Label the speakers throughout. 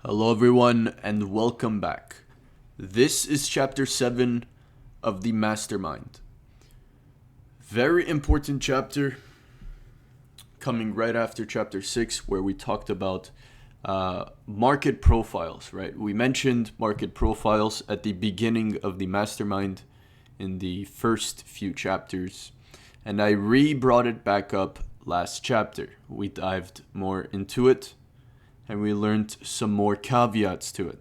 Speaker 1: Hello everyone and welcome back. This is chapter 7 of the Mastermind. Very important chapter coming right after chapter 6 where we talked about market profiles, right? We mentioned market profiles at the beginning of the Mastermind in the first few chapters, and I brought it back up last chapter. We dived more into it and we learned some more caveats to it.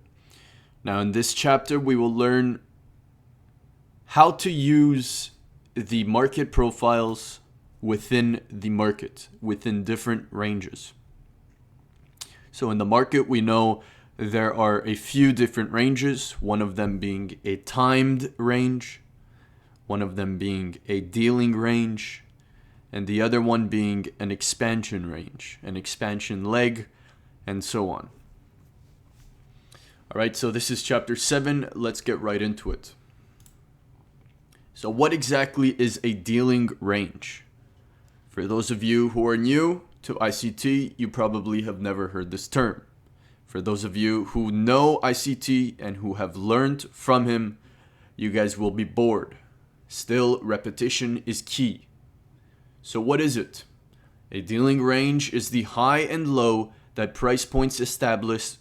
Speaker 1: Now in this chapter, we will learn how to use the market profiles within the market, within different ranges. So in the market, we know there are a few different ranges, one of them being a timed range, one of them being a dealing range, and the other one being an expansion range, an expansion leg, and so on. All right, so this is chapter 7. Let's get right into it. So what exactly is a dealing range? For those of you who are new to ICT, you probably have never heard this term. For those of you who know ICT and who have learned from him, you guys will be bored. Still, repetition is key. So what is it? A dealing range is the high and low that price points established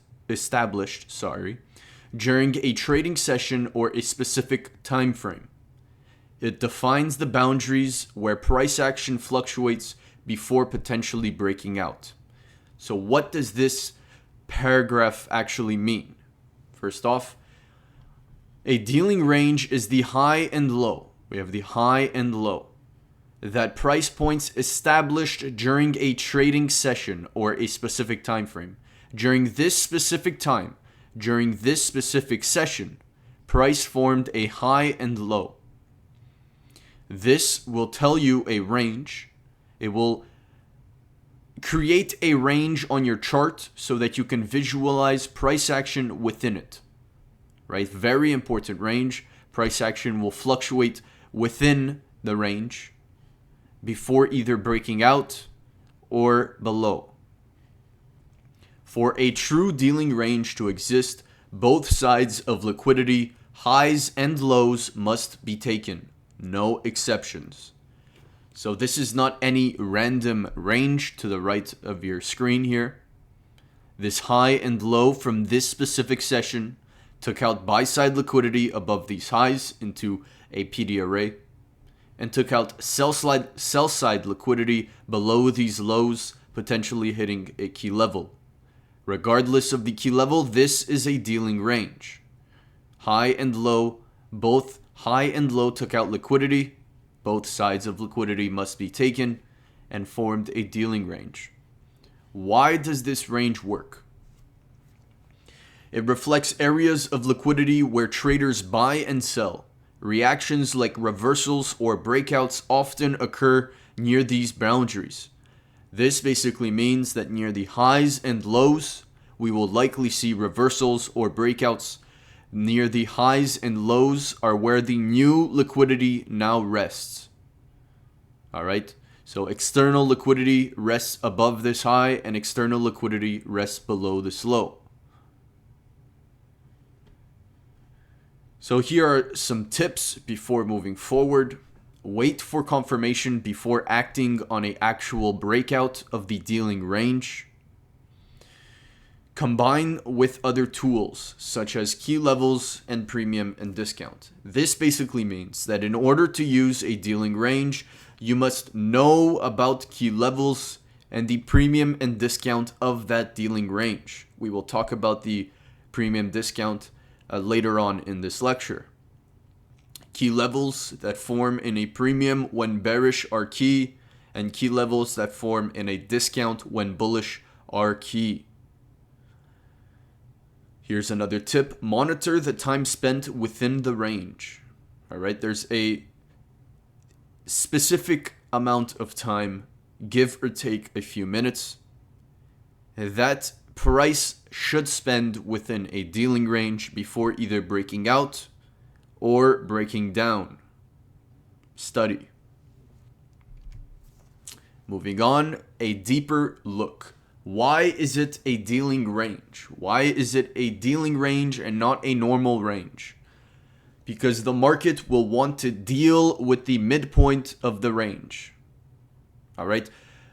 Speaker 1: during a trading session or a specific time frame. It defines the boundaries where price action fluctuates before potentially breaking out. So what does this paragraph actually mean? First off, a dealing range is the high and low. We have the high and low that price points established during a trading session or a specific time frame. During this specific time, during this specific session, price formed a high and low. This will tell you a range. It will create a range on your chart so that you can visualize price action within it. Right? Very important range. Price action will fluctuate within the range before either breaking out or below. For a true dealing range to exist, both sides of liquidity, highs and lows, must be taken. No exceptions. So this is not any random range to the right of your screen here. This high and low from this specific session took out buy-side liquidity above these highs into a PD array, and took out sell-side liquidity below these lows, potentially hitting a key level. Regardless of the key level, this is a dealing range. High and low, both high and low took out liquidity. Both sides of liquidity must be taken and formed a dealing range. Why does this range work? It reflects areas of liquidity where traders buy and sell. Reactions like reversals or breakouts often occur near these boundaries. This basically means that near the highs and lows, we will likely see reversals or breakouts. Near the highs and lows are where the new liquidity now rests. All right, so external liquidity rests above this high and external liquidity rests below this low. So here are some tips before moving forward. Wait for confirmation before acting on an actual breakout of the dealing range. Combine with other tools such as key levels and premium and discount. This basically means that in order to use a dealing range, you must know about key levels and the premium and discount of that dealing range. We will talk about the premium discount later on in this lecture. Key levels that form in a premium when bearish are key, and key levels that form in a discount when bullish are key. Here's another tip. Monitor the time spent within the range. All right, there's a specific amount of time, give or take a few minutes, that price should spend within a dealing range before either breaking out or breaking down. Study. Moving on, a deeper look. Why is it a dealing range? Why is it a dealing range and not a normal range? Because the market will want to deal with the midpoint of the range. All right?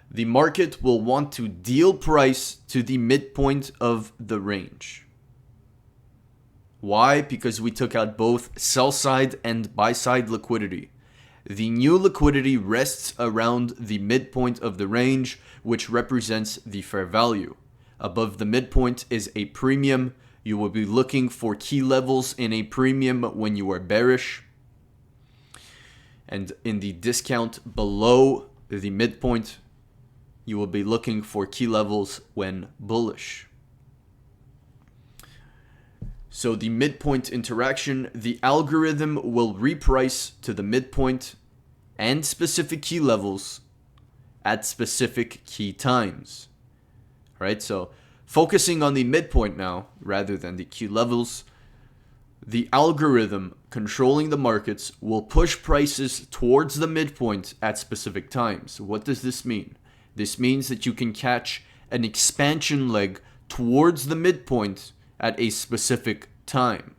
Speaker 1: The market will want to deal price to the midpoint of the range. Why? Because we took out both sell side and buy side liquidity. The new liquidity rests around the midpoint of the range, which represents the fair value. Above the midpoint is a premium. You will be looking for key levels in a premium when you are bearish. And in the discount below the midpoint, you will be looking for key levels when bullish. So the midpoint interaction, the algorithm will reprice to the midpoint and specific key levels at specific key times. All right, so focusing on the midpoint now rather than the key levels, the algorithm controlling the markets will push prices towards the midpoint at specific times. What does this mean? This means that you can catch an expansion leg towards the midpoint at a specific time.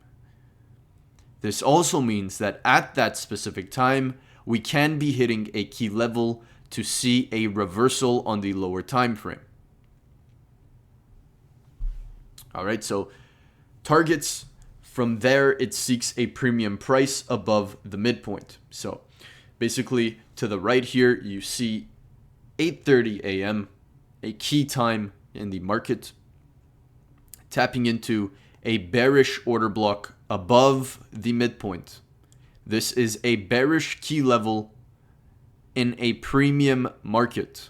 Speaker 1: This also means that at that specific time, we can be hitting a key level to see a reversal on the lower time frame. All right, so targets, from there, it seeks a premium price above the midpoint. So basically to the right here, you see 8:30 a.m., a key time in the market, tapping into a bearish order block above the midpoint. This is a bearish key level in a premium market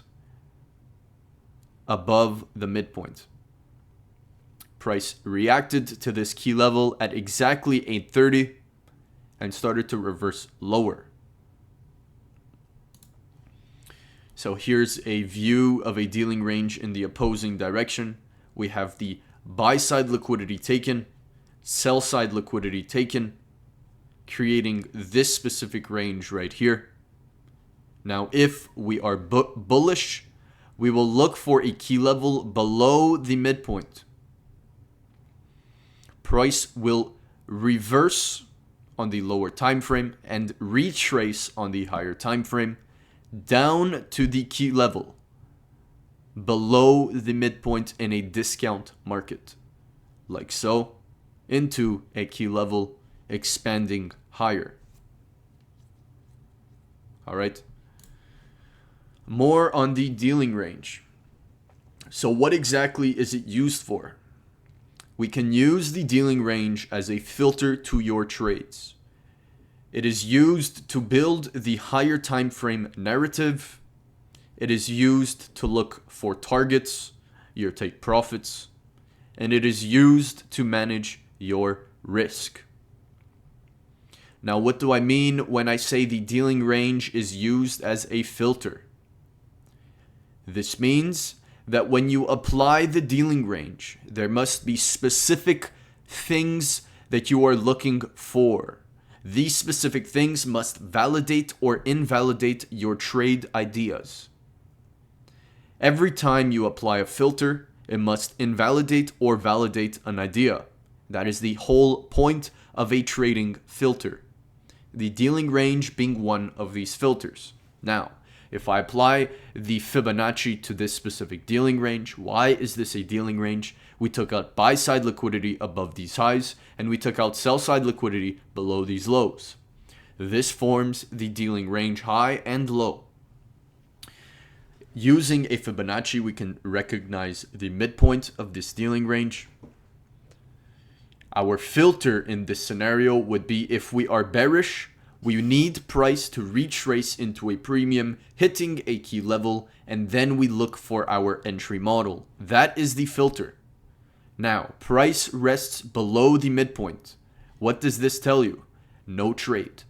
Speaker 1: above the midpoint. Price reacted to this key level at exactly 8:30 and started to reverse lower. So here's a view of a dealing range in the opposing direction. We have the buy side liquidity taken, sell side liquidity taken, creating this specific range right here. Now, if we are bullish, we will look for a key level below the midpoint. Price will reverse on the lower time frame and retrace on the higher time frame down to the key level below the midpoint in a discount market, like so, into a key level expanding higher. All right. More on the dealing range. So what exactly is it used for? We can use the dealing range as a filter to your trades. It is used to build the higher time frame narrative. It is used to look for targets, your take profits, and it is used to manage your risk. Now, what do I mean when I say the dealing range is used as a filter? This means that when you apply the dealing range, there must be specific things that you are looking for. These specific things must validate or invalidate your trade ideas. Every time you apply a filter, it must invalidate or validate an idea. That is the whole point of a trading filter. The dealing range being one of these filters. Now, if I apply the Fibonacci to this specific dealing range, why is this a dealing range? We took out buy side liquidity above these highs, and we took out sell side liquidity below these lows. This forms the dealing range high and low. Using a Fibonacci, we can recognize the midpoint of this dealing range. Our filter in this scenario would be if we are bearish, we need price to retrace into a premium, hitting a key level, and then we look for our entry model. That is the filter. Now, price rests below the midpoint. What does this tell you? No trade.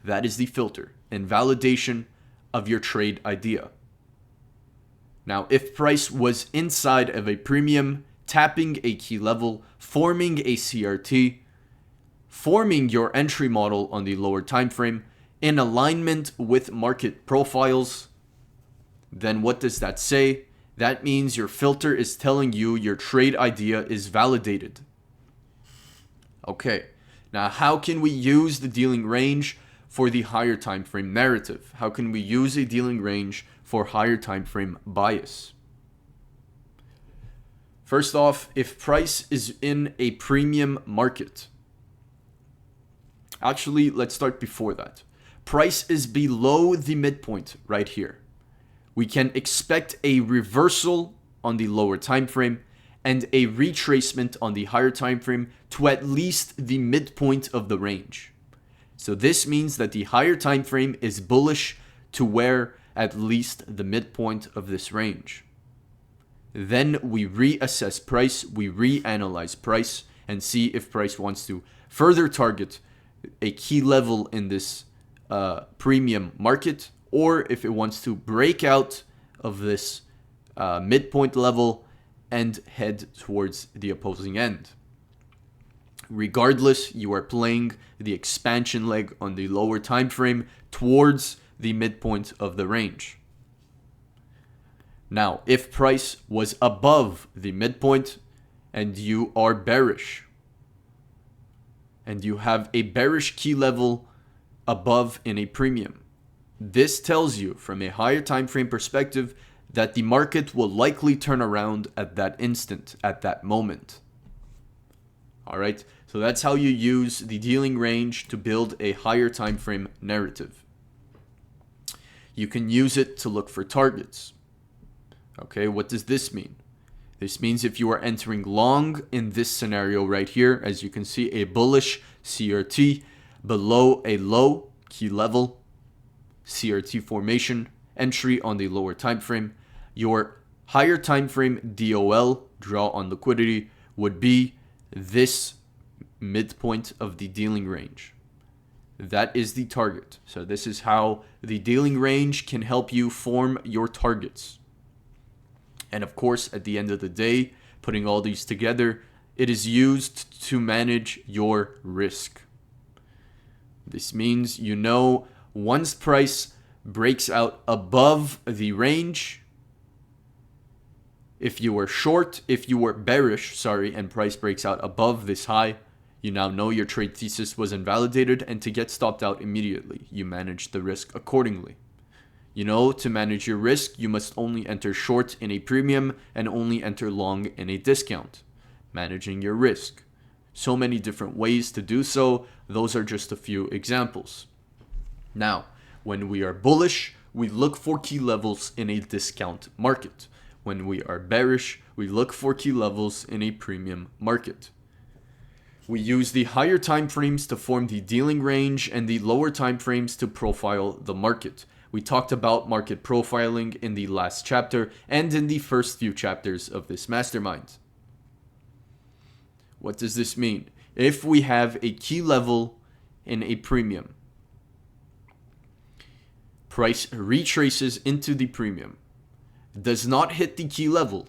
Speaker 1: That is the filter and validation of your trade idea. Now, if price was inside of a premium, tapping a key level, forming a CRT, forming your entry model on the lower time frame in alignment with market profiles, then what does that say? That means your filter is telling you your trade idea is validated. Okay, now how can we use the dealing range for the higher time frame narrative? How can we use a dealing range for higher time frame bias? First off, if price is in a premium market. Actually, let's start before that. Price is below the midpoint right here. We can expect a reversal on the lower time frame and a retracement on the higher time frame to at least the midpoint of the range. So this means that the higher time frame is bullish to where at least the midpoint of this range. Then we reassess price, we reanalyze price, and see if price wants to further target a key level in this premium market, or if it wants to break out of this midpoint level and head towards the opposing end. Regardless, you are playing the expansion leg on the lower time frame towards the midpoint of the range. Now, if price was above the midpoint and you are bearish, and you have a bearish key level above in a premium, this tells you from a higher time frame perspective that the market will likely turn around at that instant, at that moment. All right, so that's how you use the dealing range to build a higher time frame narrative. You can use it to look for targets. Okay, what does this mean? This means if you are entering long in this scenario right here, as you can see, a bullish CRT below a low key level, CRT formation, entry on the lower time frame, your higher time frame DOL, draw on liquidity, would be this midpoint of the dealing range. That is the target. So this is how the dealing range can help you form your targets. And of course, at the end of the day, putting all these together, it is used to manage your risk. This means you know once price breaks out above the range, if you were short, if you were bearish, and price breaks out above this high, you now know your trade thesis was invalidated, and to get stopped out immediately, you manage the risk accordingly. You know, to manage your risk, you must only enter short in a premium and only enter long in a discount. Managing your risk. So many different ways to do so. Those are just a few examples. Now, when we are bullish, we look for key levels in a discount market. When we are bearish, we look for key levels in a premium market. We use the higher time frames to form the dealing range and the lower time frames to profile the market. We talked about market profiling in the last chapter and in the first few chapters of this mastermind. What does this mean? If we have a key level in a premium, price retraces into the premium, does not hit the key level,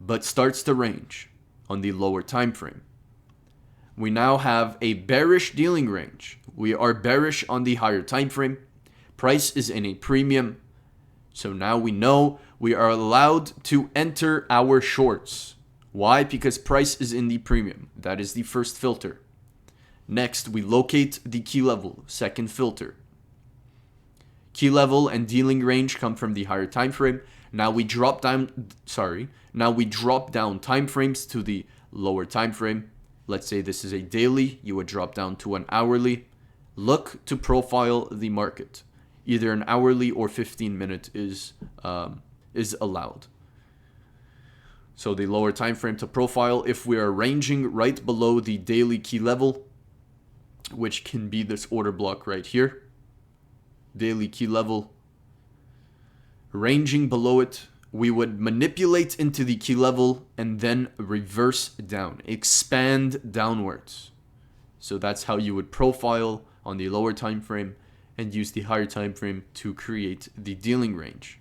Speaker 1: but starts to range on the lower time frame. We now have a bearish dealing range. We are bearish on the higher time frame. Price is in a premium. So now we know we are allowed to enter our shorts. Why? Because price is in the premium. That is the first filter. Next, we locate the key level, second filter. Key level and dealing range come from the higher time frame. Now we drop down time frames to the lower time frame. Let's say this is a daily, you would drop down to an hourly. Look to profile the market. Either an hourly or 15-minute is allowed. So the lower time frame to profile, if we are ranging right below the daily key level, which can be this order block right here, daily key level, ranging below it, we would manipulate into the key level and then reverse down, expand downwards. So that's how you would profile on the lower time frame and use the higher time frame to create the dealing range.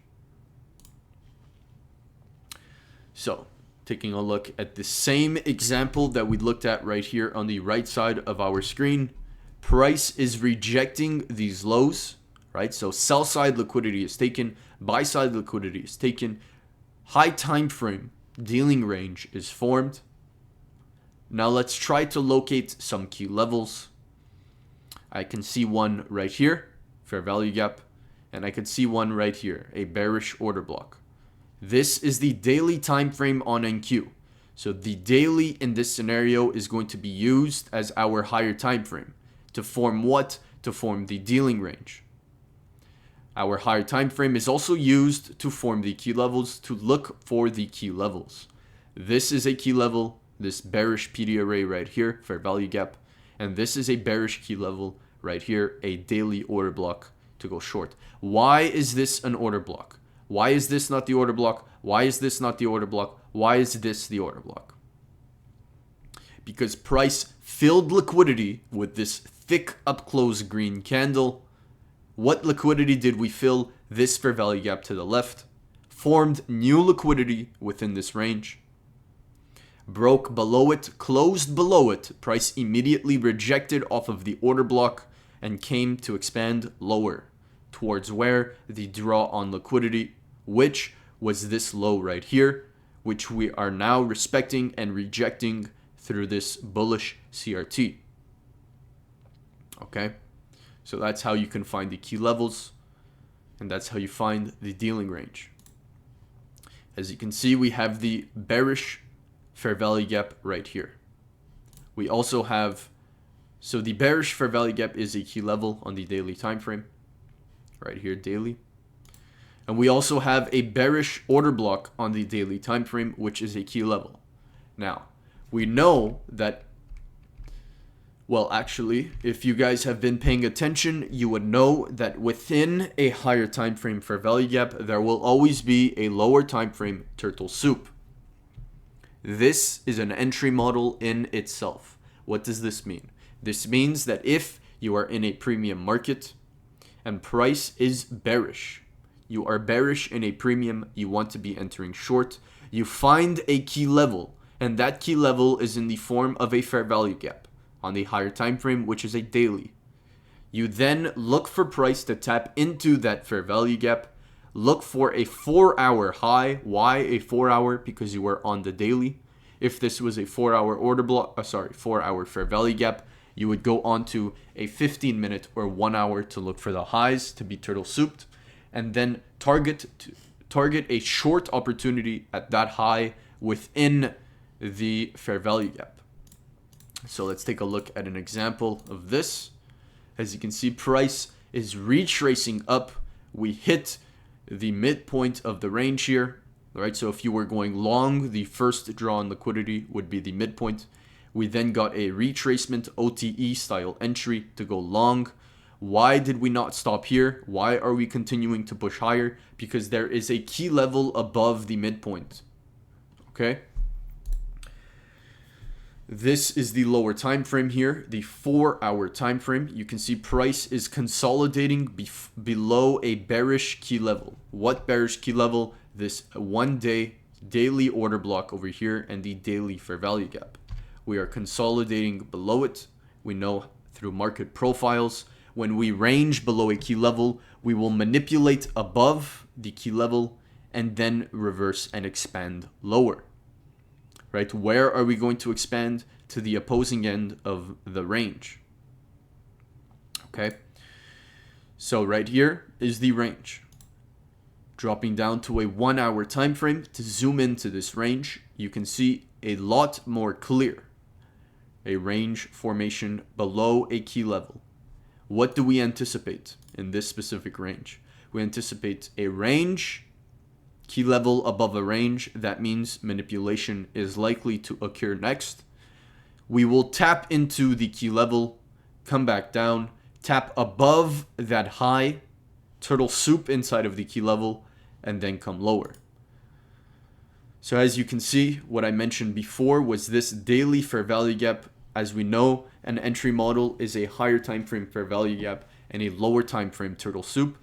Speaker 1: So, taking a look at the same example that we looked at right here on the right side of our screen, price is rejecting these lows, right? So sell side liquidity is taken, buy side liquidity is taken, high time frame dealing range is formed. Now let's try to locate some key levels. I can see one right here, fair value gap, and I can see one right here, a bearish order block. This is the daily time frame on NQ. So the daily in this scenario is going to be used as our higher time frame to form what? To form the dealing range. Our higher time frame is also used to form the key levels, to look for the key levels. This is a key level, this bearish PD array right here, fair value gap, and this is a bearish key level right here, a daily order block to go short. Why is this an order block? Why is this not the order block? Why is this not the order block? Why is this the order block? Because price filled liquidity with this thick up close green candle. What liquidity did we fill? This fair value gap to the left. Formed new liquidity within this range. Broke below it, closed below it. Price immediately rejected off of the order block and came to expand lower towards where? The draw on liquidity, which was this low right here, which we are now respecting and rejecting through this bullish CRT. Okay, so that's how you can find the key levels, and that's how you find the dealing range. As you can see, we have the bearish fair value gap right here. We also have, so the bearish fair value gap is a key level on the daily time frame, right here, daily. And we also have a bearish order block on the daily time frame, which is a key level. Now, we know that, well, actually, if you guys have been paying attention, you would know that within a higher time frame fair value gap, there will always be a lower time frame turtle soup. This is an entry model in itself. What does this mean? This means that if you are in a premium market and price is bearish, you are bearish in a premium, you want to be entering short, you find a key level, and that key level is in the form of a fair value gap on the higher time frame, which is a daily. You then look for price to tap into that fair value gap. Look for a 4-hour high. Why a 4-hour? Because you are on the daily. If this was a 4-hour order block, 4-hour fair value gap, you would go on to a 15-minute or 1 hour to look for the highs to be turtle souped, and then target a short opportunity at that high within the fair value gap. So let's take a look at an example of this. As you can see, price is retracing up. We hit the midpoint of the range here, right? So if you were going long, the first draw on liquidity would be the midpoint. We then got a retracement OTE style entry to go long. Why did we not stop here? Why are we continuing to push higher? Because there is a key level above the midpoint. Okay. This is the lower time frame here, the 4-hour time frame. You can see price is consolidating below a bearish key level. What bearish key level? This 1-day daily order block over here and the daily fair value gap. We are consolidating below it. We know through market profiles, when we range below a key level, we will manipulate above the key level and then reverse and expand lower. Right? Where are we going to expand? To the opposing end of the range. Okay. So right here is the range. Dropping down to a 1-hour time frame to zoom into this range, you can see a lot more clear. A range formation below a key level. What do we anticipate in this specific range? We anticipate a range, key level above a range. That means manipulation is likely to occur next. We will tap into the key level, come back down, tap above that high, turtle soup inside of the key level, and then come lower. So as you can see, what I mentioned before was this daily fair value gap. As we know, an entry model is a higher time frame fair value gap and a lower time frame turtle soup.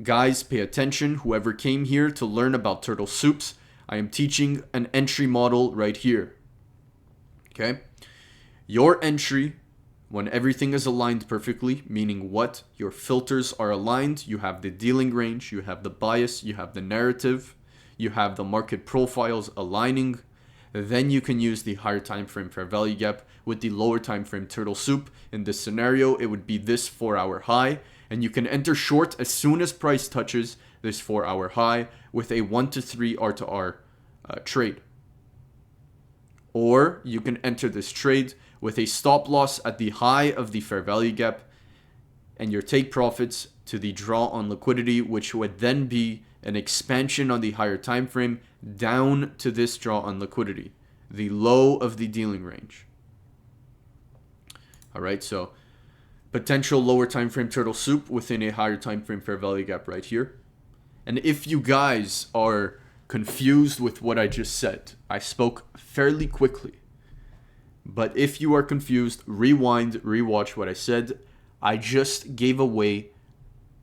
Speaker 1: Guys, pay attention. Whoever came here to learn about turtle soups, I am teaching an entry model right here. Okay? Your entry, when everything is aligned perfectly, meaning what? Your filters are aligned. You have the dealing range, you have the bias, you have the narrative, you have the market profiles aligning. Then you can use the higher time frame fair value gap with the lower time frame turtle soup. In this scenario, it would be this 4-hour high, and you can enter short as soon as price touches this 4-hour high with a 1 to 3 R to R trade. Or you can enter this trade with a stop loss at the high of the fair value gap and your take profits to the draw on liquidity, which would then be an expansion on the higher time frame down to this draw on liquidity, the low of the dealing range. All right, so potential lower time frame turtle soup within a higher time frame fair value gap right here. And if you guys are confused with what I just said, I spoke fairly quickly. But if you are confused, rewind, rewatch what I said. I just gave away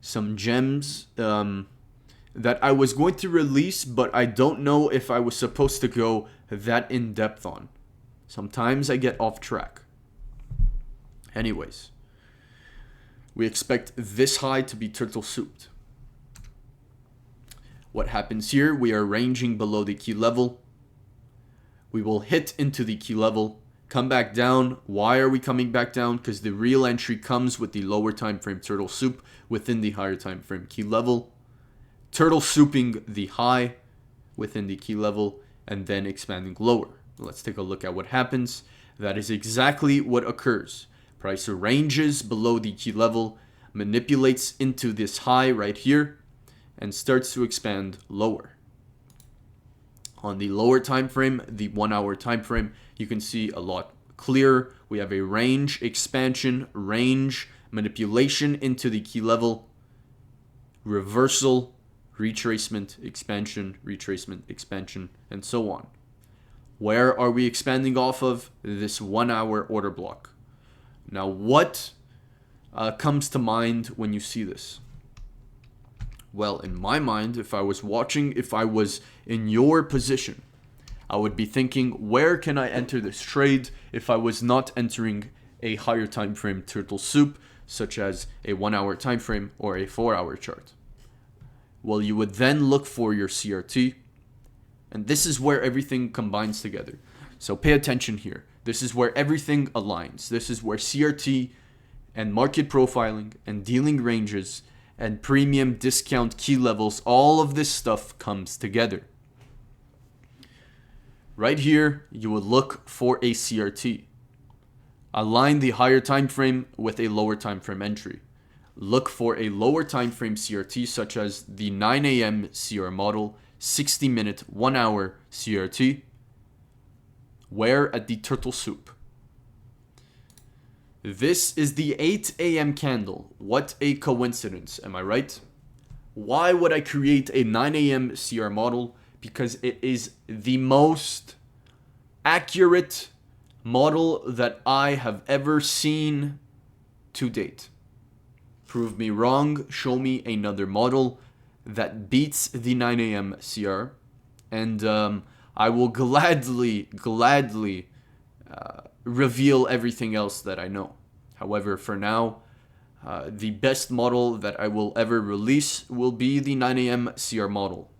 Speaker 1: some gems that I was going to release, but I don't know if I was supposed to go that in depth on. Sometimes I get off track. Anyways, we expect this high to be turtle souped. What happens here? We are ranging below the key level. We will hit into the key level, come back down. Why are we coming back down? Because the real entry comes with the lower time frame turtle soup within the higher time frame key level. Turtle souping the high within the key level and then expanding lower. Let's take a look at what happens. That is exactly what occurs. Price ranges below the key level, manipulates into this high right here, and starts to expand lower. On the lower time frame, the 1 hour time frame, you can see a lot clearer. We have a range expansion, range manipulation into the key level, reversal, retracement, expansion, retracement, expansion, and so on. Where are we expanding off of? This 1 hour order block. Now, what comes to mind when you see this? Well, in my mind, if I was watching, if I was in your position, I would be thinking, where can I enter this trade if I was not entering a higher time frame turtle soup, such as a 1 hour time frame or a 4 hour chart? Well, you would then look for your CRT, and this is where everything combines together. So pay attention here. This is where everything aligns. This is where CRT and market profiling and dealing ranges and premium discount key levels, all of this stuff comes together. Right here, you would look for a CRT. Align the higher time frame with a lower time frame entry. Look for a lower time frame CRT, such as the 9 a.m. CR model, 60-minute, 1 hour CRT. Where? At the turtle soup. This is the 8 a.m. candle. What a coincidence, am I right? Why would I create a 9 a.m. CR model? Because it is the most accurate model that I have ever seen to date. Prove me wrong, show me another model that beats the 9 a.m. CR, and I will gladly reveal everything else that I know. However, for now, the best model that I will ever release will be the 9 a.m. CR model.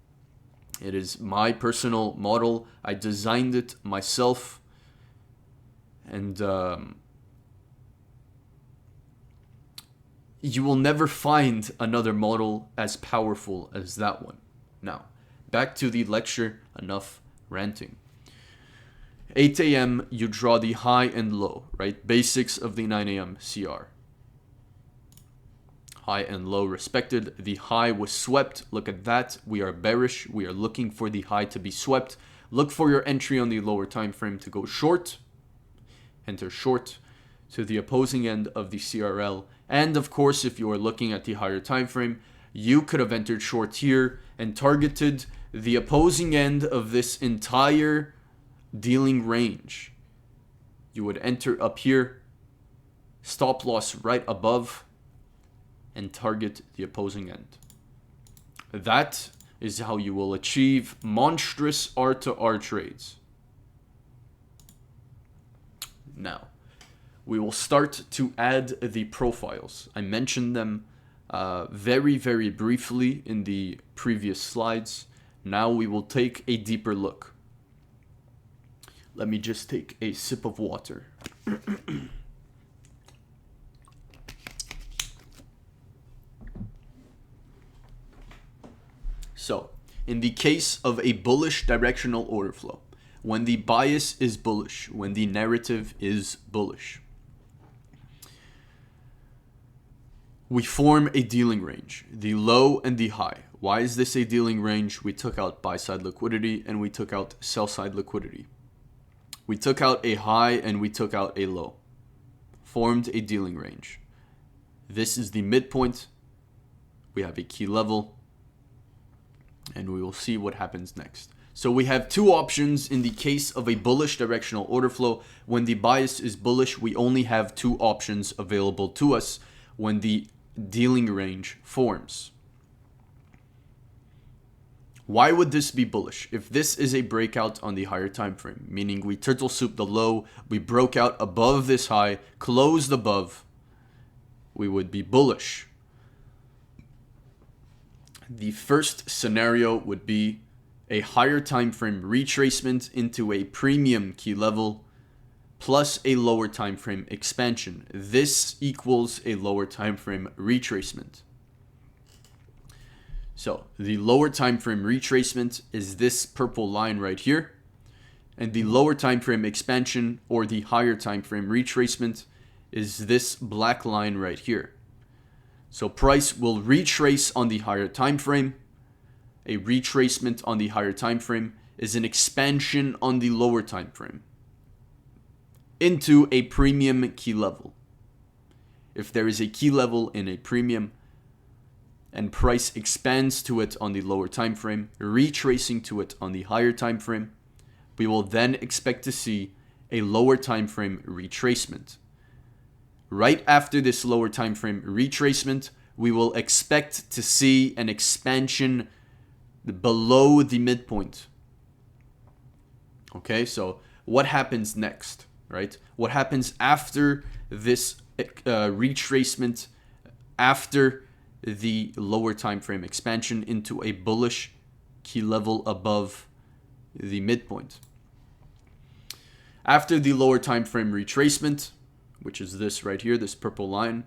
Speaker 1: It is my personal model. I designed it myself, and you will never find another model as powerful as that one. Now, back to the lecture, enough ranting. 8 a.m. you draw the high and low, right? Basics of the 9 a.m. CR. High and low respected. The high was swept. Look at that. We are bearish. We are looking for the high to be swept. Look for your entry on the lower time frame to go short. Enter short to the opposing end of the CRL. And of course, if you are looking at the higher time frame, you could have entered short here and targeted the opposing end of this entire dealing range. You would enter up here, stop loss right above, and target the opposing end. That is how you will achieve monstrous R to R trades. Now, we will start to add the profiles. I mentioned them very briefly in the previous slides. Now we will take a deeper look. Let me just take a sip of water. So, in the case of a bullish directional order flow, when the bias is bullish, when the narrative is bullish, we form a dealing range, the low and the high. Why is this a dealing range? We took out buy-side liquidity and we took out sell-side liquidity. We took out a high and we took out a low. Formed a dealing range. This is the midpoint. We have a key level. And we will see what happens next. So we have two options in the case of a bullish directional order flow. When the bias is bullish, we only have two options available to us when the dealing range forms. Why would this be bullish? If this is a breakout on the higher time frame, meaning we turtle soup the low, we broke out above this high, closed above, we would be bullish. The first scenario would be a higher time frame retracement into a premium key level plus a lower time frame expansion. This equals a lower time frame retracement. So the lower time frame retracement is this purple line right here, and the lower time frame expansion or the higher time frame retracement is this black line right here. So price will retrace on the higher time frame. A retracement on the higher time frame is an expansion on the lower time frame into a premium key level. If there is a key level in a premium and price expands to it on the lower time frame, retracing to it on the higher time frame, we will then expect to see a lower time frame retracement. Right after this lower time frame retracement, we will expect to see an expansion below the midpoint. Okay, so what happens next, right? What happens after this retracement, after the lower time frame expansion into a bullish key level above the midpoint? After the lower time frame retracement, which is this right here, this purple line,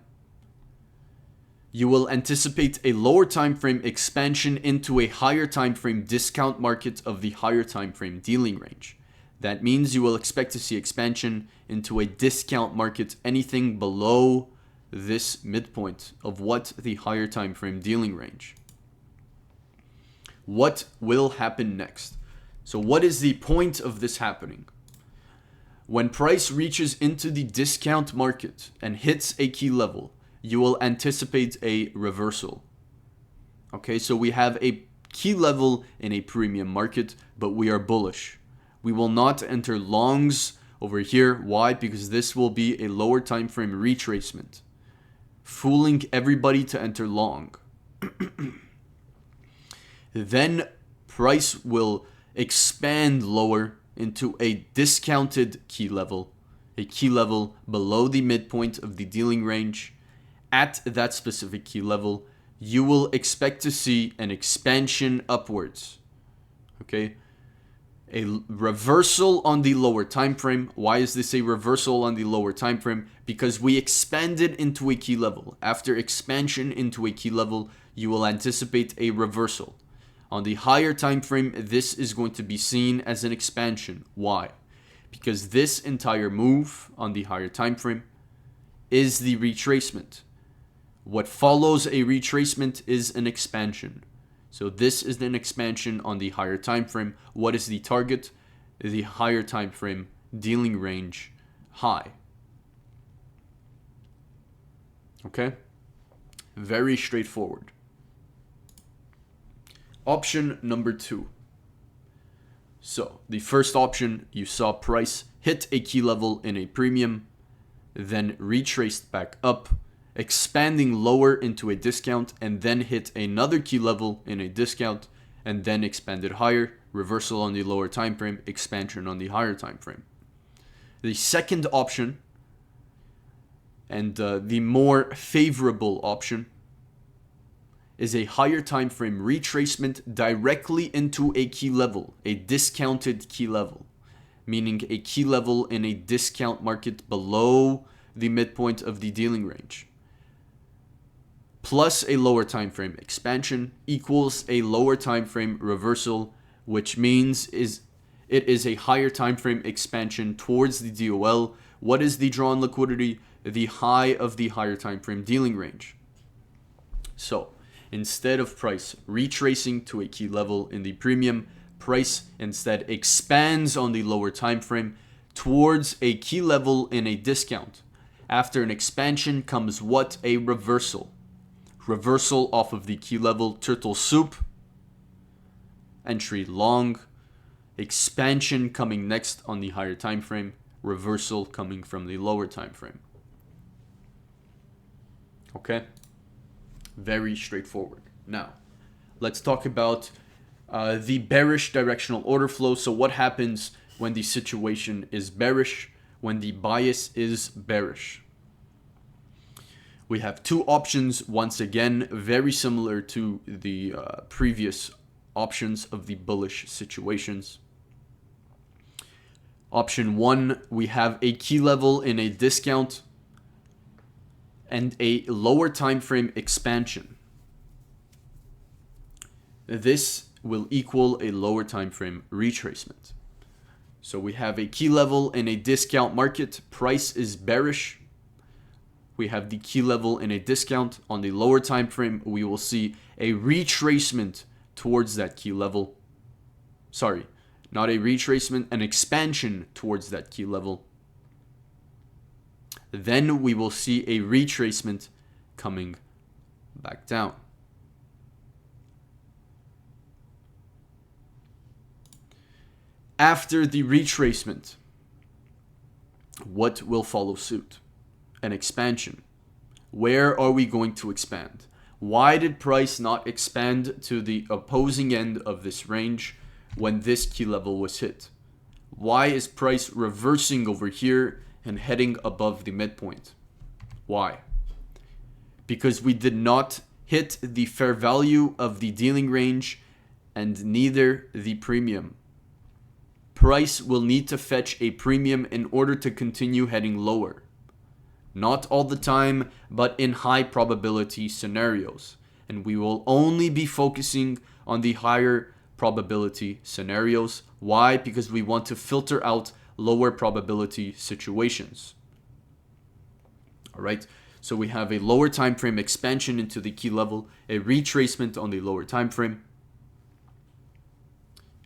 Speaker 1: you will anticipate a lower time frame expansion into a higher time frame discount market of the higher time frame dealing range. That means you will expect to see expansion into a discount market anything below this midpoint of what the higher time frame dealing range. What will happen next? So what is the point of this happening? When price reaches into the discount market and hits a key level, you will anticipate a reversal. Okay, so we have a key level in a premium market, but we are bullish. We will not enter longs over here. Why? Because this will be a lower time frame retracement, fooling everybody to enter long. Then price will expand lower into a discounted key level, a key level below the midpoint of the dealing range. At that specific key level, you will expect to see an expansion upwards. Okay? A reversal on the lower time frame. Why is this a reversal on the lower time frame? Because we expanded into a key level. After expansion into a key level, you will anticipate a reversal. On the higher time frame, this is going to be seen as an expansion. Why? Because this entire move on the higher time frame is the retracement. What follows a retracement is an expansion. So this is an expansion on the higher time frame. What is the target? The higher time frame dealing range high. Okay? Very straightforward. Option number 2. So the first option, you saw price hit a key level in a premium, then retraced back up, expanding lower into a discount, and then hit another key level in a discount, and then expanded higher, reversal on the lower time frame, expansion on the higher time frame. The second option, and the more favorable option, is a higher time frame retracement directly into a key level, a discounted key level, meaning a key level in a discount market below the midpoint of the dealing range, plus a lower time frame expansion equals a lower time frame reversal, which means it is a higher time frame expansion towards the DOL. What is the drawn liquidity? The high of the higher time frame dealing range. So instead of price retracing to a key level in the premium, price instead expands on the lower time frame towards a key level in a discount. After an expansion comes what? A reversal. Reversal off of the key level, turtle soup, entry long, expansion coming next on the higher time frame, reversal coming from the lower time frame. Okay? Very straightforward. Now, let's talk about the bearish directional order flow. So what happens when the situation is bearish, when the bias is bearish? We have two options, once again, very similar to the previous options of the bullish situations. Option 1, we have a key level in a discount and a lower time frame expansion. This will equal a lower time frame retracement. So we have a key level in a discount market, price is bearish. We have the key level in a discount. On the lower time frame, we will see a retracement towards that key level. Sorry, not a retracement, an expansion towards that key level. Then we will see a retracement coming back down. After the retracement, what will follow suit? An expansion. Where are we going to expand? Why did price not expand to the opposing end of this range when this key level was hit? Why is price reversing over here and heading above the midpoint? Why? Because we did not hit the fair value of the dealing range and neither the premium. Price will need to fetch a premium in order to continue heading lower. Not all the time, but in high probability scenarios. And we will only be focusing on the higher probability scenarios. Why? Because we want to filter out lower probability situations. All right. So we have a lower time frame expansion into the key level, a retracement on the lower time frame.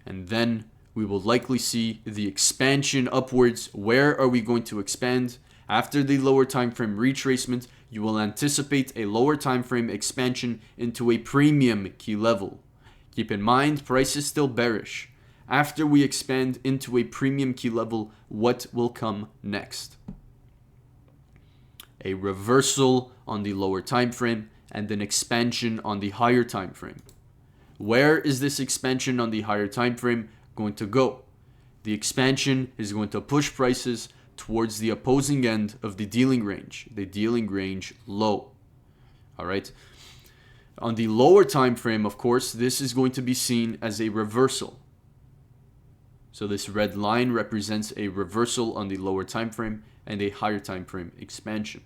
Speaker 1: And then we will likely see the expansion upwards. Where are we going to expand? After the lower time frame retracement, you will anticipate a lower time frame expansion into a premium key level. Keep in mind, price is still bearish. After we expand into a premium key level, what will come next? A reversal on the lower time frame and an expansion on the higher time frame. Where is this expansion on the higher time frame going to go? The expansion is going to push prices towards the opposing end of the dealing range low. All right. On the lower time frame, of course, this is going to be seen as a reversal. So this red line represents a reversal on the lower time frame and a higher time frame expansion.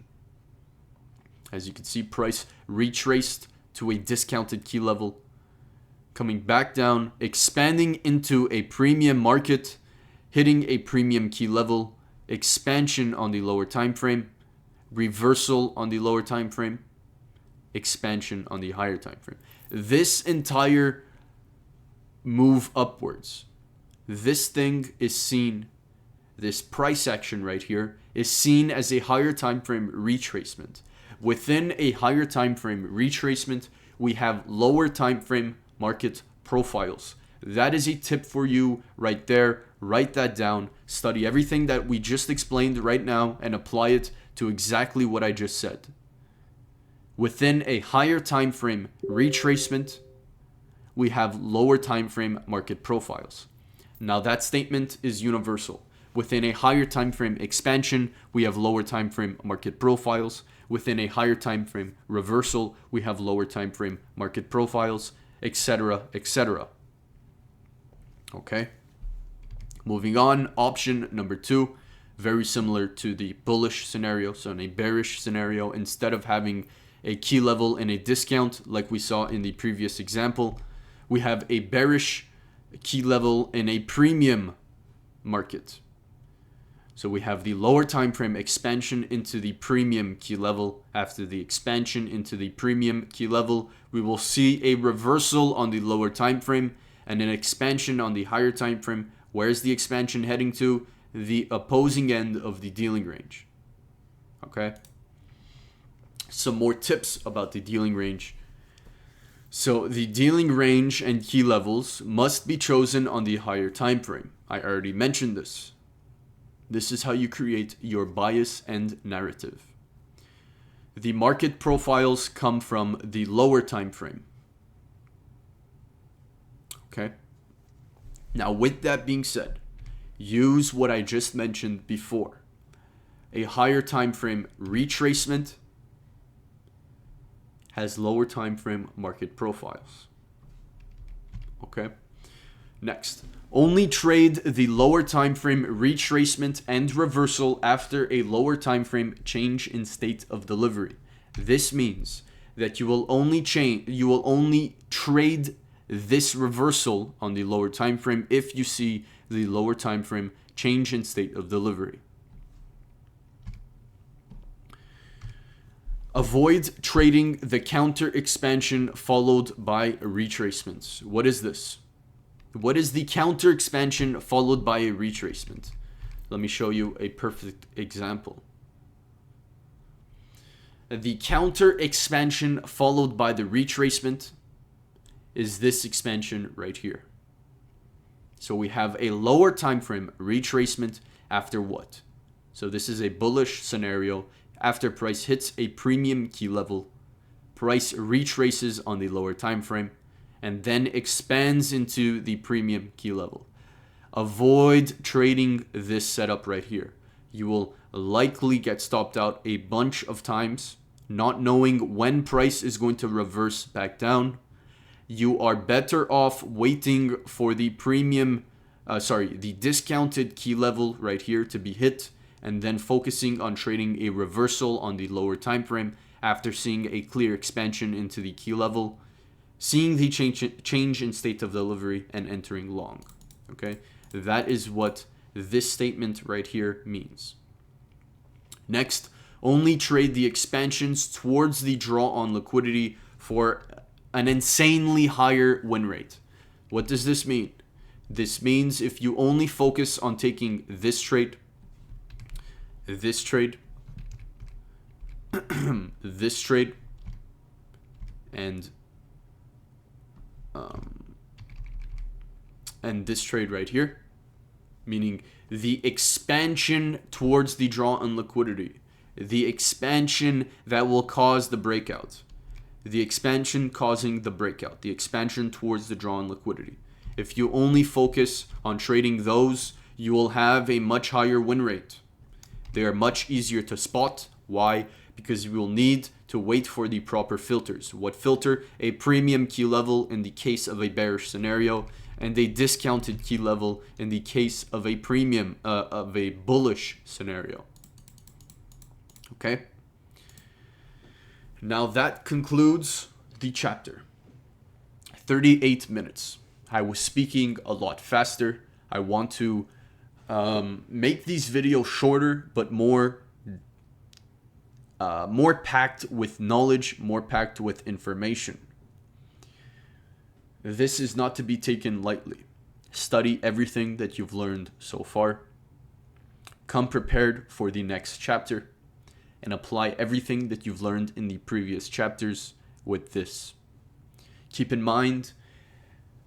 Speaker 1: As you can see, price retraced to a discounted key level, coming back down, expanding into a premium market, hitting a premium key level, expansion on the lower time frame, reversal on the lower time frame, expansion on the higher time frame. This entire move upwards, this thing is seen, this price action right here is seen as a higher time frame retracement. Within a higher time frame retracement, we have lower time frame market profiles. That is a tip for you right there. Write that down. Study everything that we just explained right now and apply it to exactly what I just said. Within a higher time frame retracement, we have lower time frame market profiles. Now that statement is universal. Within a higher time frame expansion, we have lower time frame market profiles. Within a higher time frame reversal, we have lower time frame market profiles, etc., etc. Okay? Moving on, option number 2, very similar to the bullish scenario. So in a bearish scenario, instead of having a key level and a discount like we saw in the previous example, we have a bearish key level in a premium market. So we have the lower time frame expansion into the premium key level. After the expansion into the premium key level, we will see a reversal on the lower time frame and an expansion on the higher time frame. Where's the expansion heading to? The opposing end of the dealing range. Okay? Some more tips about the dealing range. So the dealing range and key levels must be chosen on the higher time frame. I already mentioned this. This is how you create your bias and narrative. The market profiles come from the lower time frame. Okay? Now, with that being said, use what I just mentioned before. A higher time frame retracement has lower time frame market profiles. Okay? Next, only trade the lower time frame retracement and reversal after a lower time frame change in state of delivery. This means that you will only trade this reversal on the lower time frame if you see the lower time frame change in state of delivery. Avoid trading the counter expansion followed by retracements. What is this? What is the counter expansion followed by a retracement? Let me show you a perfect example. The counter expansion followed by the retracement is this expansion right here. So we have a lower time frame retracement after what? So this is a bullish scenario. After price hits a premium key level, price retraces on the lower time frame and then expands into the premium key level. Avoid trading this setup right here. You will likely get stopped out a bunch of times, not knowing when price is going to reverse back down. You are better off waiting for the the discounted key level right here to be hit, and then focusing on trading a reversal on the lower time frame after seeing a clear expansion into the key level, seeing the change in state of delivery, and entering long. Okay, that is what this statement right here means. Next, only trade the expansions towards the draw on liquidity for an insanely higher win rate. What does this mean? This means if you only focus on taking this trade, this trade, this trade, and this trade right here, meaning the expansion towards the draw on liquidity, the expansion that will cause the breakout, the expansion causing the breakout, the expansion towards the draw on liquidity. If you only focus on trading those, you will have a much higher win rate. They are much easier to spot. Why? Because you will need to wait for the proper filters. What filter? A premium key level in the case of a bearish scenario, and a discounted key level in the case of a bullish scenario. Okay? Now that concludes the chapter. 38 minutes. I was speaking a lot faster. I want to make these videos shorter, but more packed with knowledge, more packed with information. This is not to be taken lightly. Study everything that you've learned so far. Come prepared for the next chapter and apply everything that you've learned in the previous chapters with this. Keep in mind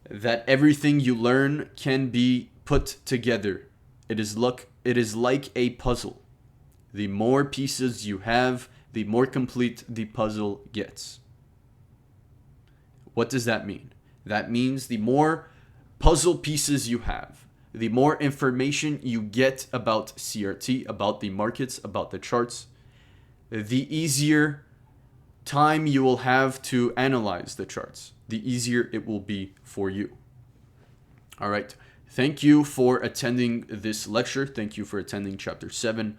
Speaker 1: that everything you learn can be put together. It is like a puzzle. The more pieces you have, the more complete the puzzle gets. What does that mean? That means the more puzzle pieces you have, the more information you get about CRT, about the markets, about the charts, the easier time you will have to analyze the charts, the easier it will be for you. All right. Thank you for attending this lecture. Thank you for attending Chapter 7.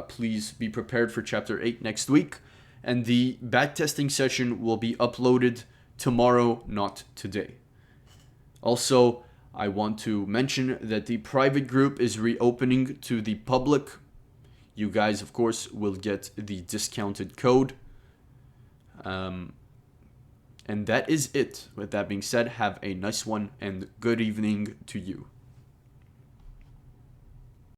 Speaker 1: Please be prepared for Chapter 8 next week. And the backtesting session will be uploaded tomorrow, not today. Also, I want to mention that the private group is reopening to the public. You guys, of course, will get the discounted code. And that is it. With that being said, have a nice one and good evening to you.